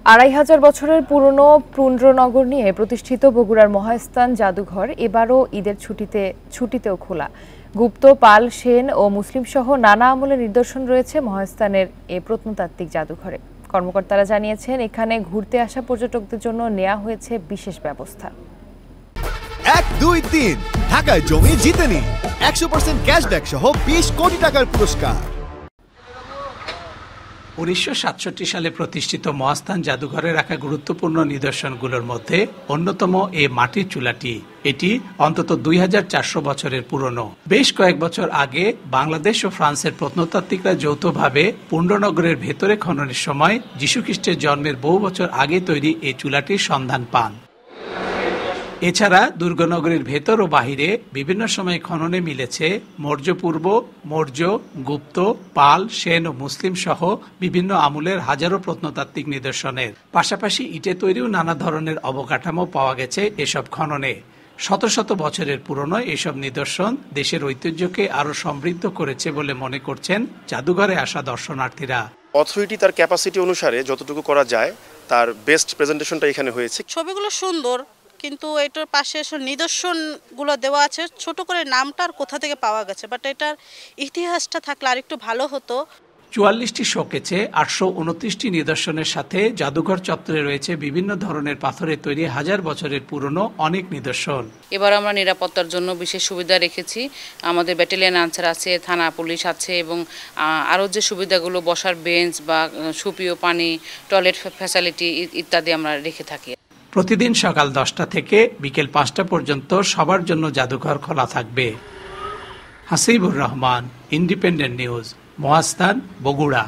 ২৫০০ বছরের পুরনো পুন্ড্রনগর নিয়ে প্রতিষ্ঠিত বগুড়ার মহাস্থান জাদুঘর এবারও ঈদের ছুটিতেও খোলা। গুপ্ত, পাল, সেন ও মুসলিম সহ নানা আমলের নিদর্শন রয়েছে মহাস্থানের এই প্রত্নতাত্ত্বিক জাদুঘরে। কর্মকর্তারা জানিয়েছেন, এখানে ঘুরতে আসা পর্যটকদের জন্য নেওয়া হয়েছে বিশেষ ব্যবস্থা। ১, ২, ৩ ঢাকায় জমি জিতে নিন ১০০% ক্যাশব্যাক সহ ২০ কোটি টাকার পুরস্কার। ১৯৬৭ সালে প্রতিষ্ঠিত মহাস্থান জাদুঘরে রাখা গুরুত্বপূর্ণ নিদর্শনগুলোর মধ্যে অন্যতম এই মাটির চুলাটি। এটি অন্তত ২৪০০ বছরের পুরনো। বেশ কয়েক বছর আগে বাংলাদেশ ও ফ্রান্সের প্রত্নতাত্ত্বিকরা যৌথভাবে পুন্ড্রনগরের ভেতরে খননের সময় যীশুখ্রিস্টের জন্মের বহু বছর আগে তৈরি এই চুলাটির সন্ধান পান। এছাড়া দুর্গনগরের ভেতর ও বাহিরে বিভিন্ন সময় খননে মিলেছে মৌর্য পূর্ব, মৌর্য, গুপ্ত, পাল, সেন ও মুসলিম সহ বিভিন্ন আমলের হাজারো প্রত্নতাত্ত্বিক নিদর্শনের। পাশাপাশি ইটে তৈরিও নানা ধরনের অবকাঠামো পাওয়া গেছে এসব খননে। শত শত বছরের পুরনো এসব নিদর্শন দেশের ঐতিহ্যকে আরো সমৃদ্ধ করেছে বলে মনে করছেন জাদুঘরে আসা দর্শনার্থীরা। অথরিটি তার ক্যাপাসিটি অনুসারে যতটুকু করা যায় তার বেস্ট প্রেজেন্টেশনটা এখানে হয়েছে। ছবিগুলো সুন্দর, কিন্তু এটার পাশে নিদর্শনগুলো দেওয়া আছে, ছোট করে নামটা আর কোথা থেকে পাওয়া গেছে, বাট এটার ইতিহাসটা থাকলে আরেকটু ভালো হতো। ৪৪টি শোকেছে ৮২৯টি নিদর্শনের সাথে জাদুঘর চত্বরে রয়েছে বিভিন্ন ধরনের পাথরে তৈরি হাজার বছরের পুরনো অনেক নিদর্শন। এবার আমরা নিরাপত্তার জন্য বিশেষ সুবিধা রেখেছি। আমাদের ব্যাটালিয়ন আনসার আছে, থানা পুলিশ আছে এবং আরও যে সুবিধাগুলো, বসার বেঞ্চ বা সুপেয় পানি, টয়লেট ফ্যাসিলিটি ইত্যাদি আমরা রেখে থাকি। প্রতিদিন সকাল ১০টা থেকে বিকেল ৫টা পর্যন্ত সবার জন্য জাদুঘর খোলা থাকবে। Hasibur Rahman, independent news, Mahasthan, Bogura.